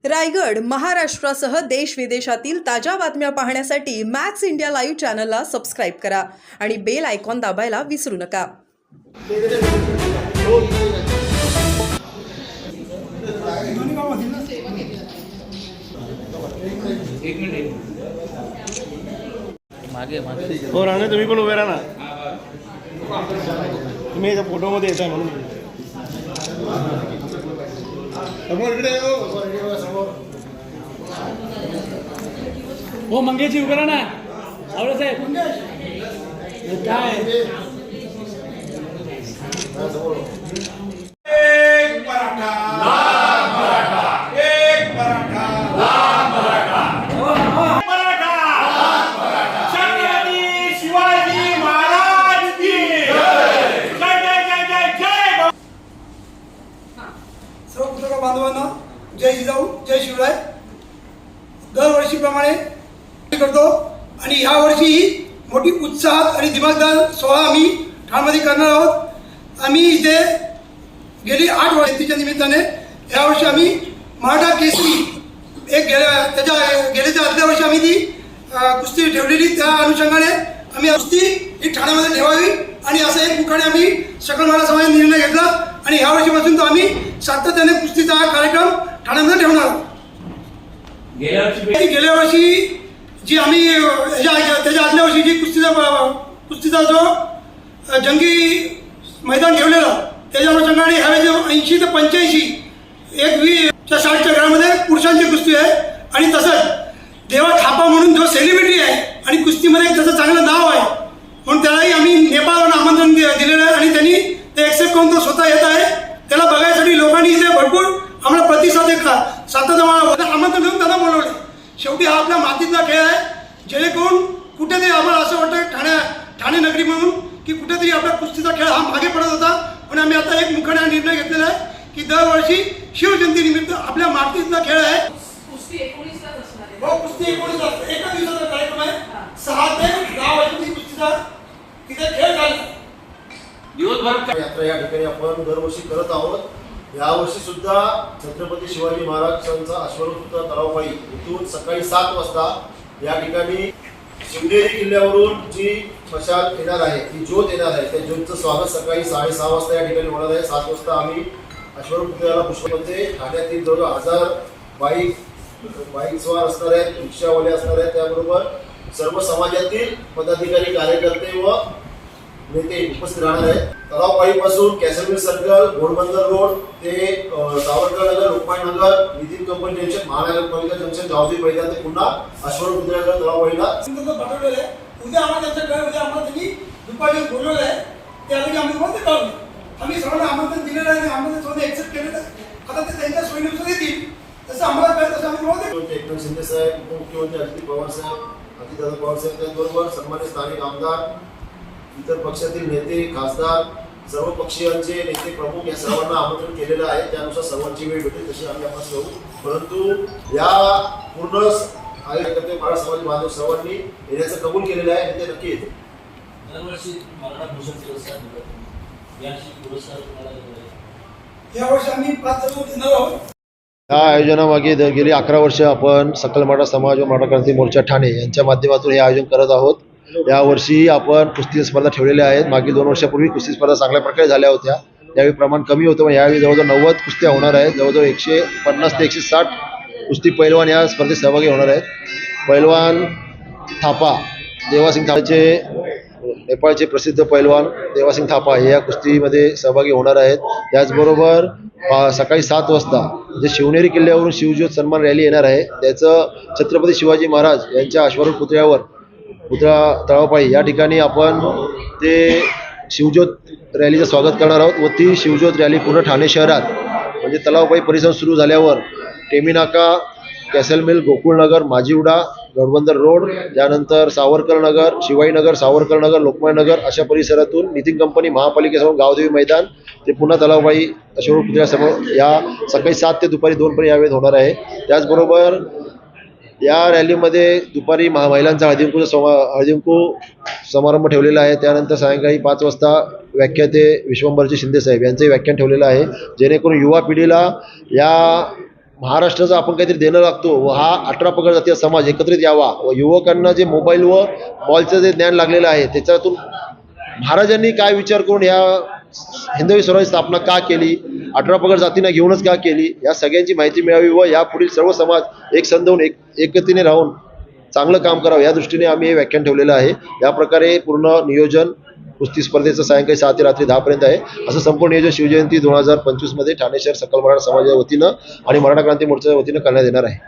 रायगड महाराष्ट्रासह देश विदेशातील ताज्या बातम्या पाहण्यासाठी मॅक्स इंडिया लाईव्ह चॅनलला सबस्क्राईब करा आणि बेल आयकॉन दाबायला विसरू नका. हो राणे, तुम्ही पण उभे राहा ना. तुम्ही या फोटोमध्ये येताय म्हणून. समोर इकडे हो मंगेशजी उभे राहा ना. आवडत साहेब काय एक मराठा लाल मराठा, एक मराठा लाल मराठा, मराठा लाल मराठा. छत्रपती शिवाजी महाराज की जय. जय जय जय जय जय. सर्व पत्रकार बांधवांना जय जिजाऊ, जय शिवराय. दरवर्षीप्रमाणे करतो आणि ह्या वर्षी मोठी उत्साहात आणि दिमागदार सोहळा आम्ही ठाण्यामध्ये करणार आहोत. आम्ही इथे गेली 8 वर्षाच्या निमित्ताने यावर्षी आम्ही मराठा केसरी एक गेल्याच्या आदल्या वर्षी आम्ही ती कुस्ती ठेवलेली. त्या अनुषंगाने आम्ही कुस्ती ही ठाण्यामध्ये ठेवावी आणि असं एक मुखाने आम्ही सकल मराठा समाजाने निर्णय घेतला आणि ह्या वर्षीपासून तो आम्ही सातत्याने कुस्तीचा हा कार्यक्रम ठाण्यामध्ये ठेवणार आहोत. गेल्या वर्षी जी आम्ही त्याच्या आदल्या वर्षी जी कुस्तीचा जो जंगी मैदान ठेवलेला त्याच्या अनुषंगाने ह्यावेळी 80 ते 85 एक 20-60च्या घरामध्ये पुरुषांची कुस्ती आहे. आणि तसंच देवा थापा म्हणून जो सेलिब्रिटी आहे आणि कुस्तीमध्ये त्याचं चांगलं नाव आहे म्हणून त्यालाही आम्ही नेपाळवरून आमंत्रण दिलेलं आहे आणि त्यांनी ते एक्सेप्ट करून तो स्वतः येत आहे. त्याला बघायसाठी लोकांनी इथे भरपूर आम्हाला प्रतिसाद सातत्याने आमंत्रण देऊन त्यांना बोलवले. शेवटी हा आपल्या मातीतला खेळ आहे, जेणेकरून कुठेतरी आम्हाला असं वाटतं ठाणे नगरी म्हणून की कुठेतरी आपला कुस्तीचा खेळ हा मागे पडत होता. पण आम्ही आता एक मुखाने हा निर्णय घेतलेला आहे की दरवर्षी शिवजयंतीनिमित्त आपल्या मातीतला खेळ आहे. कुस्ती 19 असणार आहे. हो, कुस्ती 19 एका दिवसाचा कार्यक्रम आहे. 6 ते 10 वाजेपर्यंत कुस्तीचा तिथे खेळ झाला. यात्रा या ठिकाणी आपण दरवर्षी करत आहोत. यावर्षी सुद्धा छत्रपती शिवाजी महाराजांचा अश्वरूप तलावपाई इथून सकाळी 7 वाजता या ठिकाणी शिवनेरी किल्ल्यावरून जी मशाल येणार आहे, ती ज्योत येणार आहे, त्या ज्योतचं स्वागत सकाळी 6:30 वाजता या ठिकाणी होणार आहे. 7 वाजता आम्ही अश्वरूप पुतळ्याला पुष्पमध्ये ठाण्यातील जवळ 1000 बाईक स्वार असणार आहेत, रिक्षावाले असणार आहेत, त्याबरोबर सर्व समाजातील पदाधिकारी, कार्यकर्ते व नेते उपस्थित राहणार आहेत. तलावपाईपासून कॅसलमिल सर्कल, घोडबंदर रोड ते सावरकर नगर, लोकमान्य नगर, नितीन कंपनी जंक्शन, महानगरपालिका जंक्शन, गावठी मैदान ते पुन्हा अश्वरूप पुतळ्याकडे तलावपाईला पाठवलेलं आहे. उद्या आम्हाला उद्या आम्हाला त्यांनी दुपारी बोलवलं आहे. ते आले की आम्ही तुम्हाला ते कळवलं. आम्ही सर्वांना आमंत्रण दिलेलं आहे आणि आम्हाला स्वतः एक्सेप्ट केलेलं आहे. आता ते त्यांच्या सोयीनुसार येतील तसं आम्हाला कळलं तसं आम्ही तुम्हाला एकनाथ शिंदे साहेब, उपमुख्यमंत्री अजित पवार साहेब, अजितदादा पवार साहेब, त्याचबरोबर सन्मानित स्थानिक आमदार, इतर पक्षातील नेते, खासदार, सर्व पक्षीयांचे नेते प्रमुख या सर्वांना आमंत्रण केलेलं आहे. त्यानुसार सर्वांची वेळ भेटेल तशी आम्ही आपण करू. परंतु या पूर्ण कार्यकर्ते मराठा समाज बांधव सर्वांनी येण्याचं कबूल केलेलं आहे आणि ते नक्की येते. दरवर्षी मराठा भूषण पुरस्कार देतात. यावर्षी पुरस्कार यावर्षी आम्ही 5 जण देणार आहोत. या आयोजनामागे गेली 11 वर्ष आपण सकल मराठा समाज व मराठा क्रांती मोर्चा ठाणे यांच्या माध्यमातून हे आयोजन करत आहोत. यावर्षी आपण कुस्ती स्पर्धा ठेवलेल्या आहेत. मागील 2 वर्षापूर्वी कुस्ती स्पर्धा चांगल्या प्रकारे झाल्या होत्या. यावेळी प्रमाण कमी होतं, पण यावेळी जवळजवळ 90 कुस्त्या होणार आहेत. जवळजवळ 150 ते 160 कुस्ती पैलवान या स्पर्धेत सहभागी होणार आहेत. पैलवान थापा, देवासिंग थापाचे नेपाळचे प्रसिद्ध पैलवान देवासिंग थापा हे या कुस्तीमध्ये सहभागी होणार आहेत. त्याचबरोबर सकाळी 7 वाजता जे शिवनेरी किल्ल्यावरून शिवज्योत सन्मान रॅली येणार आहे, त्याचं छत्रपती शिवाजी महाराज यांच्या अश्वारूढ पुतळ्यावर तळावपाई या ठिकाणी आपण ते शिवज्योत रॅलीचं स्वागत करणार आहोत. व ती शिवज्योत रॅली पूर्ण ठाणे शहरात म्हणजे तलावपाई परिसर सुरू झाल्यावर टेमीनाका, कॅसलमिल, गोकुळनगर, माझीवडा, घोडबंदर रोड, त्यानंतर सावरकर नगर, शिवाईनगर, सावरकर नगर, लोकमान्य नगर अशा परिसरातून नितीन कंपनी, महापालिकेसमोर गावदेवी मैदान ते पुन्हा तलावपाई अश्वरूढ पुतळ्यासमोर या सकाळी 7 ते दुपारी 2 पर्यंत यावेळेत होणार आहे. त्याचबरोबर या रॅलीमध्ये दुपारी महिलांचा हळदीकुंकू समारंभ ठेवलेला आहे. त्यानंतर सायंकाळी 5 वाजता व्याख्याते विश्वंभरजी शिंदे साहेब यांचे व्याख्यान ठेवलेलं आहे, जेणेकरून युवा पिढीला या महाराष्ट्राचा आपण काहीतरी देणं लागतो व हा 18 पगड जातीय समाज एकत्रित यावा व युवकांना जे मोबाईल व बॉलचं जे ज्ञान लागलेलं आहे त्याच्यातून महाराजांनी काय विचार करून या हिंदवी स्वराज्याची स्थापना का केली, 18 पगड जातींना घेऊनच का केली, या सगळ्यांची माहिती मिळावी व यापुढील सर्व समाज एक संध होऊन एकत्रित राहून चांगलं काम करावं या दृष्टीने आम्ही हे व्याख्यान ठेवलेलं आहे. या प्रकारे पूर्ण नियोजन कुस्ती स्पर्धेचं सायंकाळी 6 ते रात्री 10 पर्यंत आहे. असं संपूर्ण नियोजन शिवजयंती 2025 मध्ये ठाणे शहर सकल मराठा समाजाच्या वतीनं आणि मराठा क्रांती मोर्चाच्या वतीनं करण्यात येणार आहे.